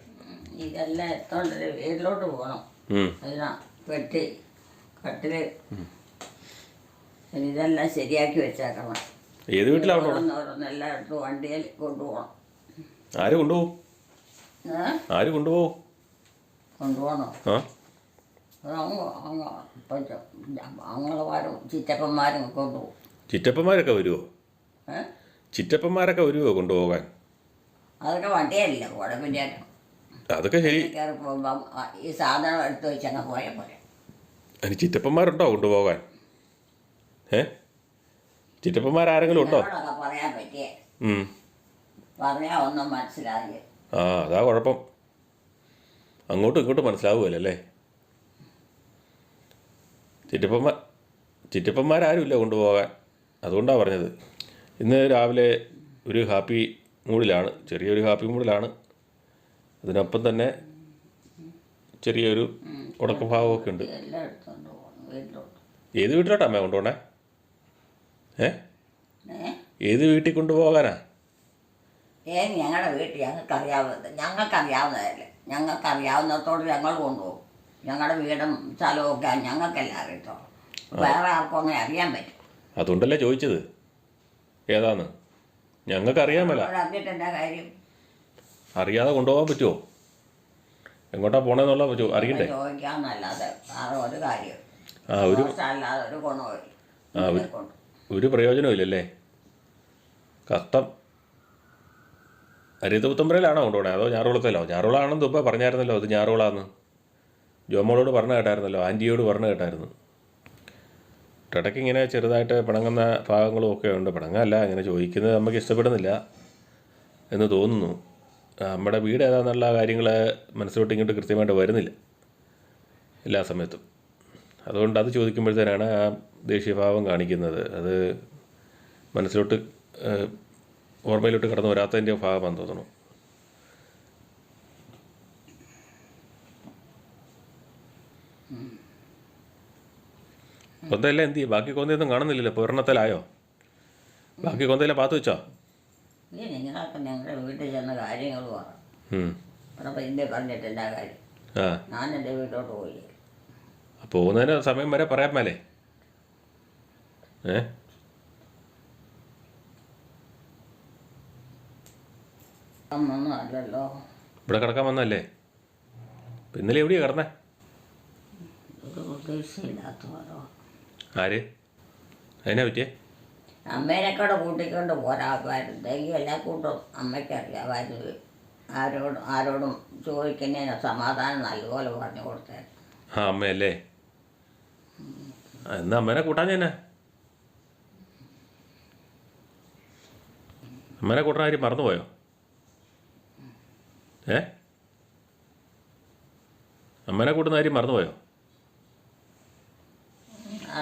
ഇതെല്ലാം എത്തോണ്ട് വീട്ടിലോട്ട് പോകണം. അതിനാ പെട്ടി കട്ടില് ഇതെല്ലാം ശരിയാക്കി വെച്ചേക്കണം. ഏത് വീട്ടിലാണ് കൊണ്ടുപോകണം? ഓരോന്നെല്ലായിടത്തും വണ്ടിയിൽ കൊണ്ടുപോകണം. ആര് കൊണ്ടുപോകും? ആര് കൊണ്ടുപോകും? കൊണ്ടുപോകണോ? ആ അങ്ങളമാരും ചിറ്റപ്പന്മാരും കൊണ്ടുപോകും. ചിറ്റപ്പന്മാരൊക്കെ വരുമോ? ചിറ്റപ്പന്മാരൊക്കെ വരുമോ കൊണ്ടുപോകാൻ? അതൊക്കെ വണ്ടിയല്ല കുഴപ്പമില്ല. അതൊക്കെ ശരി. കയറി പോകുമ്പം ഈ സാധനം എടുത്ത് വെച്ചങ്ങ് പോയാൽ പോലെ. അതിന് ചിറ്റപ്പന്മാരുണ്ടോ കൊണ്ടുപോകാൻ? ചിറ്റപ്പന്മാരാരെങ്കിലും ഉണ്ടോ? പറയാൻ പറ്റിയേ പറഞ്ഞാൽ ഒന്നും മനസ്സിലാകില്ല. ആ അതാ കുഴപ്പം. അങ്ങോട്ടും ഇങ്ങോട്ടും മനസ്സിലാവുമല്ലേ. ചിറ്റപ്പന്മാരാരുമില്ല കൊണ്ടുപോകാൻ. അതുകൊണ്ടാണ് പറഞ്ഞത്. ഇന്ന് രാവിലെ ഒരു ഹാപ്പി മൂഡിലാണ്, ചെറിയൊരു ഹാപ്പി മൂഡിലാണ്. അതിനൊപ്പം തന്നെ ചെറിയൊരു ഉടക്കഭാവമൊക്കെ ഉണ്ട്. ഏത് വീട്ടിലോട്ടാ അമ്മ കൊണ്ടുപോകണേ? ഏത് വീട്ടിൽ കൊണ്ടുപോകാനാ? ഞങ്ങളുടെ വീട്ടിൽ ഞങ്ങൾക്കറിയാവുന്നതല്ലേ. ഞങ്ങൾക്കറിയാവുന്നിടത്തോട് ഞങ്ങൾ കൊണ്ടുപോകും. ഞങ്ങളുടെ വീടും സ്ഥലവും ഒക്കെ ഞങ്ങൾക്കെല്ലാം അറിയത്തുള്ളൂ. വേറെ ആർക്കും അങ്ങനെ അറിയാൻ പറ്റും. അതുകൊണ്ടല്ലേ ചോദിച്ചത് ഏതാന്ന്. ഞങ്ങൾക്കറിയാമല്ല. അറിഞ്ഞിട്ടെന്താ കാര്യം? അറിയാതെ കൊണ്ടുപോകാൻ പറ്റുമോ? എങ്ങോട്ടാ പോണെന്നുള്ള അറിയണ്ടേ? ചോദിക്കാമെന്നല്ലാതെ വേറെ ഒരു കാര്യം അല്ലാതെ ഒരു ഗുണമില്ല. ഒരു പ്രയോജനവും ഇല്ലല്ലേ. കഷ്ടം. അരിയത്തുപുത്തമ്പരയിലാണോ കൊണ്ടുപോകണേ അതോ ഞാറുകുളത്തിലോ? ഞാറുകുളാണെന്ന് മുമ്പ് പറഞ്ഞായിരുന്നല്ലോ. അത് ഞാറുകുളാന്ന് ജോമോളോട് പറഞ്ഞു കേട്ടായിരുന്നല്ലോ, ആൻറ്റിയോട് പറഞ്ഞു കേട്ടായിരുന്നു. ഇടയ്ക്ക് ഇങ്ങനെ ചെറുതായിട്ട് പിണങ്ങുന്ന ഭാഗങ്ങളും ഒക്കെ ഉണ്ട്. പിണങ്ങല്ല, ഇങ്ങനെ ചോദിക്കുന്നത് നമുക്ക് ഇഷ്ടപ്പെടുന്നില്ല എന്ന് തോന്നുന്നു. നമ്മുടെ വീട് ഏതാണെന്നുള്ള കാര്യങ്ങൾ മനസ്സിലോട്ട് ഇങ്ങോട്ട് കൃത്യമായിട്ട് വരുന്നില്ല എല്ലാ സമയത്തും. അതുകൊണ്ട് അത് ചോദിക്കുമ്പോഴത്തേനാണ് ആ ദേഷ്യഭാവം കാണിക്കുന്നത്. അത് മനസ്സിലോട്ട് ഓർമ്മയിലോട്ട് കടന്നു വരാത്തതിൻ്റെ ഭാഗമാണെന്ന് തോന്നുന്നു. കൊന്തയെല്ലാം എന്ത് ചെയ്യും? ബാക്കി കൊന്തയൊന്നും കാണുന്നില്ലല്ലോ. പൂർണ്ണത്തിലായോ? ബാക്കി കൊന്തയെല്ലാം പാത്തു വെച്ചോ? നിങ്ങളൊക്കെ ഞങ്ങളുടെ വീട്ടിൽ ചെന്ന കാര്യങ്ങൾ പറഞ്ഞു. ഇവിടെ പറഞ്ഞിട്ട് എന്താ കാര്യം? ഞാൻ എൻ്റെ വീട്ടിലോട്ട് പോയി. പോകുന്നതിന് സമയം വരെ പറയാൻ മേലേ? അല്ലല്ലോ. ഇവിടെ കിടക്കാൻ വന്നല്ലേ? ഇന്നലെ എവിടെയാണ് കിടന്നേ? ആര്? അതിനാ പറ്റിയേ? അമ്മേനെക്കൂടെ കൂട്ടിക്കൊണ്ട് പോരാമായിരുന്നു. എല്ലാ കൂട്ടും അമ്മയ്ക്ക് അറിയാമായിരുന്നു. ആരോടും ചോദിക്കുന്നതിന് സമാധാനം നല്ലപോലെ പറഞ്ഞു കൊടുത്തായിരുന്നു. ആ അമ്മയല്ലേ? എന്നാ അമ്മേനെ കൂട്ടാൻ തന്നെ. അമ്മേനെ കൂട്ടാൻ കാര്യം മറന്നുപോയോ? അമ്മേനെ കൂട്ടുന്ന കാര്യം മറന്നുപോയോ?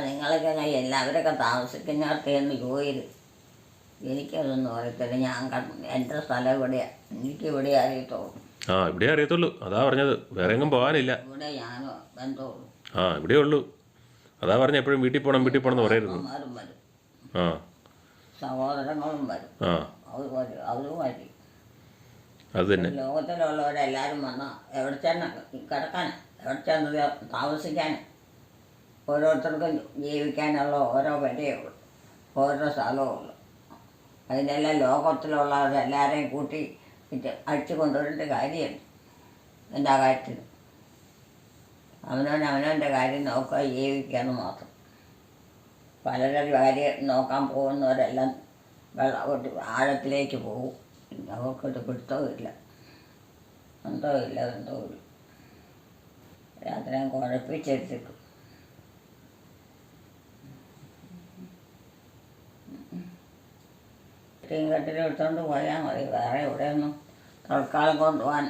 നിങ്ങളൊക്കെ എല്ലാവരൊക്കെ താമസിക്കുന്നിടത്തേന്ന് ചോദിച്ചു. എനിക്കതൊന്നും അറിയത്തില്ല. എൻ്റെ സ്ഥലം ഇവിടെയാണ്. എനിക്ക് ഇവിടെ അറിയത്തുള്ളൂ. ആ ഇവിടെ അറിയത്തുള്ളൂ. അതാ പറഞ്ഞത്. വേറെ എങ്ങും പോകാനില്ല. ഇവിടെ ഞാനോ ബന്ധമുള്ളൂ. ആ ഇവിടെ ഉള്ളൂ. അതാ പറഞ്ഞ എപ്പോഴും വീട്ടിൽ പോകണം എന്ന് പറയരുത്. വരും. ആ സഹോദരങ്ങളും വരും. അവരും വരും. അത് തന്നെ. ലോകത്തിലുള്ളവരെല്ലാവരും വന്നാൽ എവിടെ ചെന്ന് കിടക്കാനാണ്, എവിടെ ചെന്ന് താമസിക്കാനാണ്. ഓരോരുത്തർക്കും ജീവിക്കാനുള്ള ഓരോ വിലയുള്ളൂ, ഓരോ സ്ഥലമുള്ളൂ. അതിനെല്ലാം ലോകത്തിലുള്ളവരെല്ലാവരെയും കൂട്ടി അടിച്ചു കൊണ്ടുവരേണ്ട കാര്യമാണ്. എന്താ കാര്യത്തിന്? അവനവൻ്റെ കാര്യം നോക്കുക, ജീവിക്കാന്ന് മാത്രം. പലരുടെ കാര്യം നോക്കാൻ പോകുന്നവരെല്ലാം ആഴത്തിലേക്ക് പോകും. അവർക്കൊരു പിടുത്തവുമില്ല, ബന്ധവുമില്ല. രാത്രി കുഴപ്പിച്ചെടുത്തിട്ടു. കെട്ടിലെടുത്തോണ്ട് പോയാൽ മതി. വേറെ എവിടെയൊന്നും തൽക്കാലം കൊണ്ടുപോകാൻ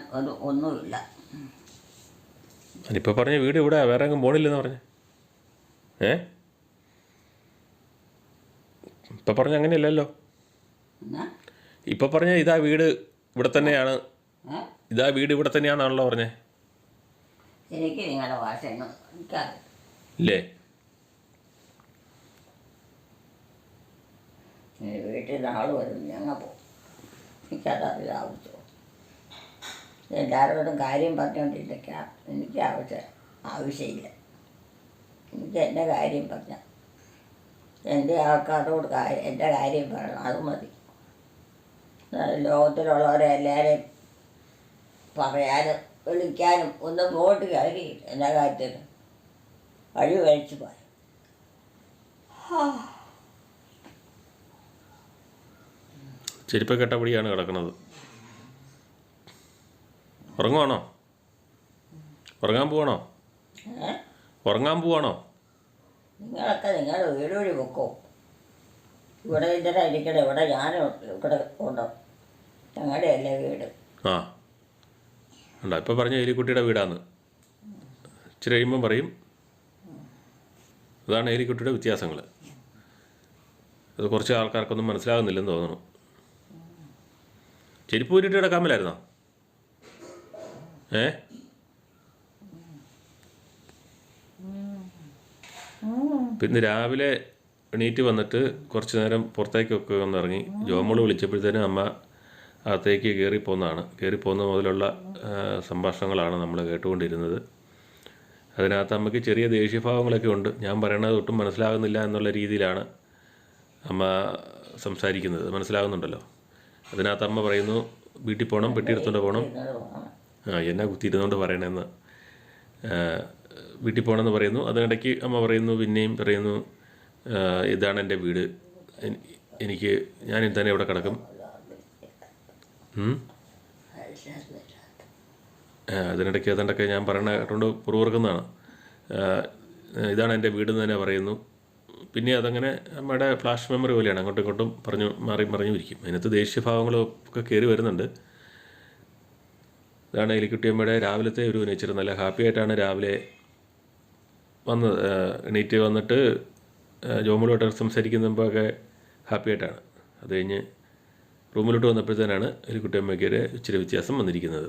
ഒന്നുമില്ല. ഇപ്പോൾ പറഞ്ഞ വീട് ഇവിടെ വേറെ എങ്ങും പോണില്ലെന്ന് പറഞ്ഞേ? ഇപ്പം പറഞ്ഞ അങ്ങനെയല്ലല്ലോ. ഇപ്പം പറഞ്ഞ ഇതാ വീട് ഇവിടെ തന്നെയാണ്, ഇതാ വീട് ഇവിടെ തന്നെയാണെന്നാണല്ലോ പറഞ്ഞേ. എനിക്ക് നിങ്ങളുടെ ഭാഷ എനിക്കറിയാം ഇല്ലേ? വീട്ടിൽ ആൾ വരും, ഞങ്ങൾ പോകും. എനിക്കതറിയാം. ആവശ്യം എല്ലാവരോടും കാര്യം പറഞ്ഞുകൊണ്ടിരിക്കാം. എനിക്ക് ആവശ്യമില്ല. എനിക്ക് എൻ്റെ കാര്യം പറഞ്ഞാൽ എൻ്റെ ആൾക്കാരോട് എൻ്റെ കാര്യം പറയണം, അത് മതി. ലോകത്തിലുള്ളവരെ എല്ലാവരെയും പറയാനും വിളിക്കാനും ഒന്നും പോയിട്ട് കാര്യമില്ല. എല്ലാ കാര്യത്തിനും വഴി കഴിച്ചു പോയി. ചെരുപ്പൊക്കെ ഇട്ടപടിയാണ് കിടക്കുന്നത്. ഉറങ്ങുവാണോ? ഉറങ്ങാൻ പോവാണോ? ഉറങ്ങാൻ പോവാണോ? നിങ്ങളൊക്കെ നിങ്ങളുടെ വീട് വഴി വെക്കോ? ഇവിടെ ഇതിൻ്റെ ഇരിക്കണേ, ഇവിടെ ഞാൻ ഇവിടെ ഉണ്ടോ? ഞങ്ങളുടെ അല്ലേ വീട്. ആ ഉണ്ടോ? ഇപ്പം പറഞ്ഞ എലിക്കുട്ടിയുടെ വീടാന്ന്. ഇച്ചിരി കഴിയുമ്പം പറയും അതാണ് എലിക്കുട്ടിയുടെ വ്യത്യാസങ്ങൾ. അത് കുറച്ച് ആൾക്കാർക്കൊന്നും മനസ്സിലാകുന്നില്ലെന്ന് തോന്നുന്നു. ചെരുപ്പ് ഊരിയിട്ട് കിടക്കാൻ മേലായിരുന്നോ? പിന്നെ രാവിലെ എണീറ്റ് വന്നിട്ട് കുറച്ച് നേരം പുറത്തേക്കൊക്കെ ഒന്ന് ഇറങ്ങി. ജോമോള് വിളിച്ചപ്പോഴത്തേനും അമ്മ അകത്തേക്ക് കയറിപ്പോകുന്ന മുതലുള്ള സംഭാഷണങ്ങളാണ് നമ്മൾ കേട്ടുകൊണ്ടിരുന്നത്. അതിനകത്ത് അമ്മയ്ക്ക് ചെറിയ ദേഷ്യഭാവങ്ങളൊക്കെ ഉണ്ട്. ഞാൻ പറയണത് ഒട്ടും മനസ്സിലാകുന്നില്ല എന്നുള്ള രീതിയിലാണ് അമ്മ സംസാരിക്കുന്നത്. മനസ്സിലാകുന്നുണ്ടല്ലോ. അതിനകത്ത് അമ്മ പറയുന്നു വീട്ടിൽ പോകണം, പെട്ടി എടുത്തുകൊണ്ട് പോകണം. എന്നാ കുത്തിയിരുന്നുകൊണ്ട് പറയണമെന്ന്. വീട്ടിൽ പോകണമെന്ന് പറയുന്നു. അതിനിടയ്ക്ക് അമ്മ പറയുന്നു, പിന്നെയും പറയുന്നു ഇതാണ് എൻ്റെ വീട്, ഞാൻ തന്നെ ഇവിടെ കിടക്കും. അതിനിടയ്ക്ക് അതുകൊണ്ടൊക്കെ ഞാൻ പറയണ കേട്ടുകൊണ്ട് പുറകുന്നതാണ്. ഇതാണ് എൻ്റെ വീടെന്ന് തന്നെ പറയുന്നു. പിന്നെ അതങ്ങനെ നമ്മുടെ ഫ്ലാഷ് മെമ്മറി പോലെയാണ്, അങ്ങോട്ടും ഇങ്ങോട്ടും പറഞ്ഞു ഇരിക്കും. അതിനകത്ത് ദേഷ്യഭാവങ്ങളൊക്കെ കയറി വരുന്നുണ്ട്. ഇതാണ് എലിക്കുട്ടിയമ്മയുടെ രാവിലത്തെ ഒരു നേച്ചർ. നല്ല ഹാപ്പി ആയിട്ടാണ് രാവിലെ എണീറ്റ് വന്നിട്ട് ജോമോളോട്ട് സംസാരിക്കുമ്പോഴൊക്കെ ഹാപ്പി ആയിട്ടാണ്. അത് കഴിഞ്ഞ് റൂമിലോട്ട് വന്നപ്പോഴത്തേനാണ് എലിക്കുട്ടിയമ്മയ്ക്ക് ഒരു ഇച്ചിരി വ്യത്യാസം വന്നിരിക്കുന്നത്.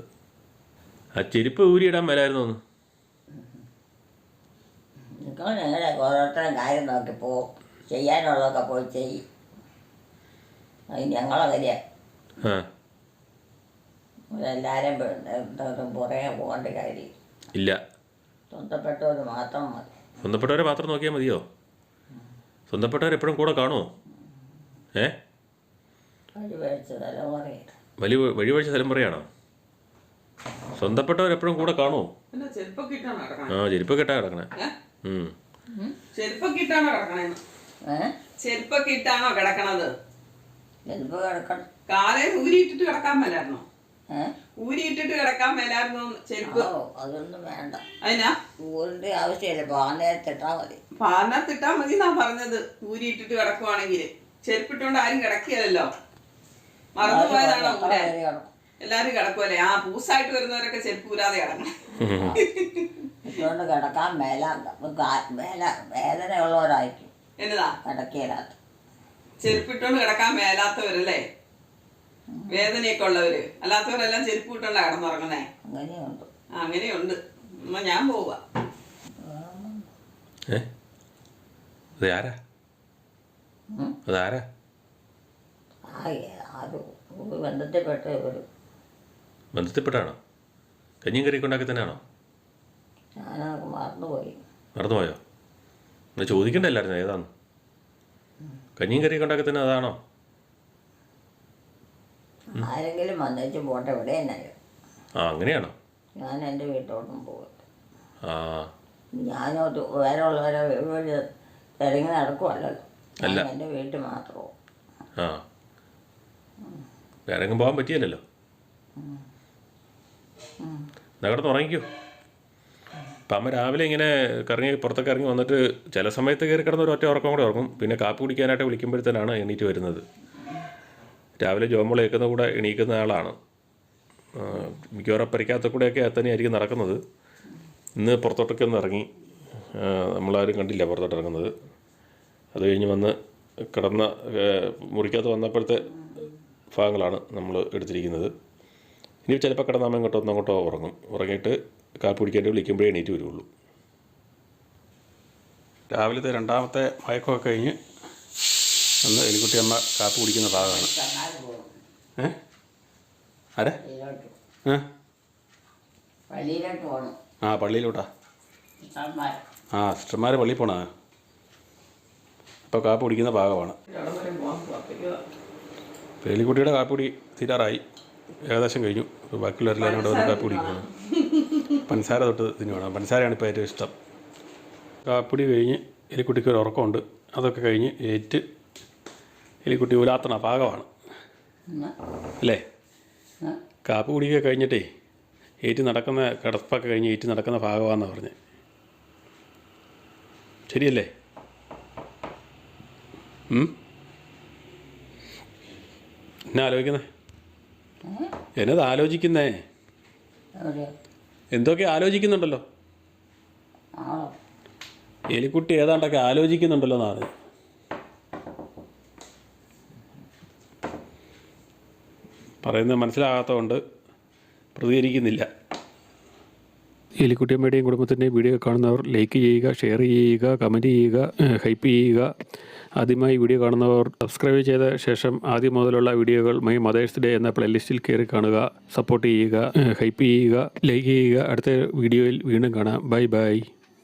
ആ ചെരുപ്പ് ഊരിയിടാൻ മേലായിരുന്നു ഒന്ന്. നിങ്ങൾ ഞങ്ങളുടെ ഓരോരുത്തരും കാര്യം നോക്കി പോവും, ചെയ്യാനുള്ളതൊക്കെ പോയി ചെയ്യും. അത് ഞങ്ങളങ്ങനെ എല്ലാവരും പുറകെ പോകേണ്ട കാര്യം ഇല്ല. സ്വന്തപ്പെട്ടവർ മാത്രം മതി. സ്വന്തപ്പെട്ടവരെ മാത്രം നോക്കിയാൽ മതിയോ? സ്വന്തപ്പെട്ടവരെപ്പോഴും കൂടെ കാണുമോ? വഴിപഴിച്ച തലമുറയാണ്. വഴിപഴിച്ച തലമുറയാണോ? സ്വന്തപ്പെട്ടവരെപ്പോഴും കൂടെ കാണുമോ? ചെരുപ്പൊക്കെ ഇട്ടാണ് കിടക്കണേ. ആ ചെരുപ്പൊക്കെ ഇട്ടാ കിടക്കണേ. ചെരുപ്പൊക്കെ ഇട്ടാണോ കിടക്കണേന്ന്? ചെരുപ്പൊക്കെ ഇട്ടാണോ കിടക്കണത്? ചെരുപ്പ് കിടക്കണം. കാലേ ഊരിയിട്ടിട്ട് കിടക്കാൻ മേലായിരുന്നോ? ഊരിയിട്ടിട്ട് കിടക്കാൻ മേലായിരുന്നോ ചെരുപ്പ്? അതൊന്നും വേണ്ട. അതിനാ ഊരിന്റെ ആവശ്യമില്ല, പാനത്തിട്ടാ മതി. പാനത്തിട്ടാ മതി എന്നാ പറഞ്ഞത്. ഊരിയിട്ടിട്ട് കിടക്കുവാണെങ്കിൽ ചെരുപ്പിട്ടോണ്ട് ആരും കിടക്കിയല്ലോ. മറന്നുപോയതാണോ ഊരാൻ? എല്ലാരും കിടക്കുമല്ലേ? ആ പൂസായിട്ട് വരുന്നവരൊക്കെ ചെരുപ്പ് ഊരാതെ കിടക്കണം. ഇട്ടുകൊണ്ട് കിടക്കാൻ വേദനയുള്ളവരായിരിക്കും. എന്നതാ കിടക്കിയില്ലാത്ത ചെരുപ്പിട്ടോണ്ട് കിടക്കാൻ മേലാത്തവരല്ലേ? വേദനയൊക്കെ ഉള്ളവര്. അല്ലാത്തവരെല്ലാം ചെരുപ്പ് ഇട്ടോണ്ടാ കിടന്നുറങ്ങുന്നേ. അങ്ങനെയുണ്ട്. അങ്ങനെയുണ്ട്. ഞാൻ പോവാ. അതാരാ? ബന്ധത്തിൽപ്പെട്ടാണോ? കഞ്ഞിയും കറിയൊക്കെ ഉണ്ടാക്കി തന്നെയാണോ? ഞാനതൊക്കെ മറന്നുപോയി. മറന്നുപോയോ? എന്നാൽ ചോദിക്കണ്ടല്ലായിരുന്നു ഏതാന്ന്. കഞ്ഞിയും കറിയൊക്കെ ഉണ്ടാക്കി തന്നെ അതാണോ? ആരെങ്കിലും വന്നേച്ച് പോട്ടെ, ഇവിടെ തന്നെയോ. അങ്ങനെയാണോ? ഞാൻ എൻ്റെ വീട്ടോട്ടും പോകും. ഞാൻ വേറെ ഉള്ളവരെ വീട് തിരങ്ങി നടക്കുമല്ലോ. ഞാൻ എൻ്റെ വീട്ടിൽ മാത്രമോ. വേറെ എങ്ങും പോകാൻ പറ്റിയല്ലോ. നഗടന്ന് ഉറങ്ങിക്കോ. അപ്പം അമ്മ രാവിലെ ഇങ്ങനെ പുറത്തൊക്കെ ഇറങ്ങി വന്നിട്ട് ചില സമയത്ത് കയറി കിടന്ന് ഒരു ഒറ്റ ഉറക്കം കൂടെ ഉറങ്ങും. പിന്നെ കാപ്പി കുടിക്കാനായിട്ട് വിളിക്കുമ്പോഴത്തേനാണ് എണീറ്റ് വരുന്നത്. രാവിലെ ജോമോൾ ഏക്കുന്ന കൂടെ എണീക്കുന്ന ആളാണ്. മിക്കവാറും പരിക്കാത്ത കൂടെയൊക്കെ തന്നെയായിരിക്കും നടക്കുന്നത്. ഇന്ന് പുറത്തോട്ടൊക്കെ ഒന്ന് ഇറങ്ങി, നമ്മളാരും കണ്ടില്ല പുറത്തോട്ട് ഇറങ്ങുന്നത്. അത് കഴിഞ്ഞ് വന്ന് കിടന്ന മുറിക്കകത്ത് വന്നപ്പോഴത്തെ ഭാഗങ്ങളാണ് നമ്മൾ എടുത്തിരിക്കുന്നത്. ഇനി ചിലപ്പോൾ കിടന്നാൽ അങ്ങോട്ടോ ഉറങ്ങും. ഉറങ്ങിയിട്ട് കാപ്പി കുടിക്കാനായിട്ട് വിളിക്കുമ്പോഴേ എണീറ്റ് വരുള്ളൂ. രാവിലത്തെ രണ്ടാമത്തെ മയക്കമൊക്കെ കഴിഞ്ഞ് അന്ന് എലിക്കുട്ടി അമ്മ കാപ്പി കുടിക്കുന്ന ഭാഗമാണ്. ആരെ? പള്ളിയിലോട്ടാ. സിസ്റ്റർമാർ പള്ളിയിൽ പോണ. ഇപ്പോൾ കാപ്പി കുടിക്കുന്ന പാകമാണ്. എലിക്കുട്ടിയുടെ കാപ്പി കുടി തീരാറായി, ഏകദേശം കഴിഞ്ഞു. ബാക്കിയുള്ളവരെല്ലാവരും കൂടെ വന്ന് കാപ്പി കുടിക്കുന്നു. പഞ്ചസാര തൊട്ട് തിന്നുവാണ്, പഞ്ചസാരയാണ് ഇപ്പോൾ ഏറ്റവും ഇഷ്ടം. കാപ്പിടി കഴിഞ്ഞ് എലിക്കുട്ടിക്ക് ഒരു ഉറക്കമുണ്ട്, അതൊക്കെ കഴിഞ്ഞ് ഏറ്റ് എലിക്കുട്ടി ഉലാത്തണ പാകമാണ് അല്ലേ? കാപ്പി കുടിയൊക്കെ കഴിഞ്ഞിട്ടേ ഏറ്റ് നടക്കുന്ന കിടപ്പൊക്കെ കഴിഞ്ഞ് ഏറ്റ് നടക്കുന്ന ഭാഗമാണെന്നാണ് പറഞ്ഞത്. ശരിയല്ലേ? എന്നാ ആലോചിക്കുന്നേ? എന്നത് ആലോചിക്കുന്നേ? എന്തൊക്കെ ആലോചിക്കുന്നുണ്ടല്ലോ? എലിക്കുട്ടി ഏതാണ്ടൊക്കെ ആലോചിക്കുന്നുണ്ടല്ലോ എന്നാണ്. പറയുന്നത് മനസ്സിലാകാത്തതുകൊണ്ട് പ്രതികരിക്കുന്നില്ല. എലിക്കുട്ടിയമ്മയുടെയും കുടുംബത്തിൻ്റെയും വീഡിയോ കാണുന്നവർ ലൈക്ക് ചെയ്യുക, ഷെയർ ചെയ്യുക, കമൻറ്റ് ചെയ്യുക, ഹൈപ്പ് ചെയ്യുക. ആദ്യമായി വീഡിയോ കാണുന്നവർ സബ്സ്ക്രൈബ് ചെയ്ത ശേഷം ആദ്യം മുതലുള്ള വീഡിയോകൾ മൈ മദേഴ്സ് ഡേ എന്ന പ്ലേലിസ്റ്റിൽ കയറി കാണുക. സപ്പോർട്ട് ചെയ്യുക, ഹൈപ്പ് ചെയ്യുക, ലൈക്ക് ചെയ്യുക. അടുത്ത വീഡിയോയിൽ വീണ്ടും കാണാം. Bye bye.